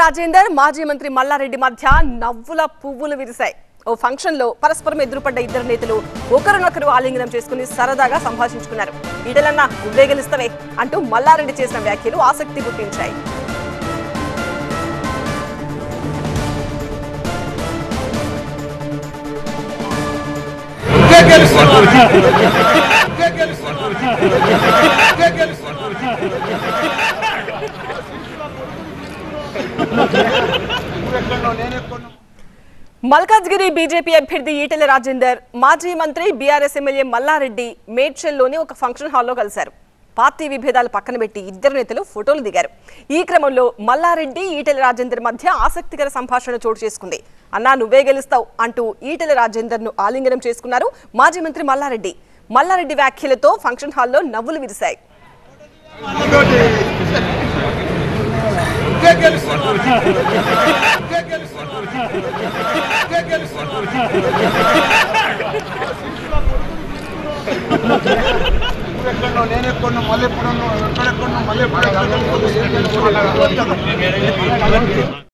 రాజేందర్ మాజీ మంత్రి మల్లారెడ్డి మధ్య నవ్వుల పువ్వులు విరిశాయి. ఓ ఫంక్షన్ లో పరస్పరం ఎదురుపడ్డ ఇద్దరు నేతలు ఒకరినొకరు ఆలింగనం చేసుకుని సరదాగా సంభాషించుకున్నారు. ఈటలన్నా నువ్వే గెలుస్తావే అంటూ మల్లారెడ్డి చేసిన వ్యాఖ్యలు ఆసక్తి పుట్టించాయి. మల్కాజ్గిరి బీజేపీ అభ్యర్థి ఈటెల రాజేందర్ మాజీ మంత్రి బీఆర్ఎస్ ఎమ్మెల్యే మల్లారెడ్డి మేడ్చల్లోని ఒక ఫంక్షన్ హాల్లో కలిశారు. పార్టీ విభేదాలు పక్కన పెట్టి ఇద్దరు నేతలు ఫోటోలు దిగారు. ఈ క్రమంలో మల్లారెడ్డి ఈటెల రాజేందర్ మధ్య ఆసక్తికర సంభాషణ చోటు చేసుకుంది. అన్నా నువ్వే గెలుస్తావు అంటూ ఈటెల రాజేందర్ ను ఆలింగనం చేసుకున్నారు మాజీ మంత్రి మల్లారెడ్డి. మల్లారెడ్డి వ్యాఖ్యలతో ఫంక్షన్ హాల్లో నవ్వులు విరిశాయి. నేనే కొన్నా మళ్ళీ ఎప్పుడు ఎక్కడ కొన్నా మళ్ళీ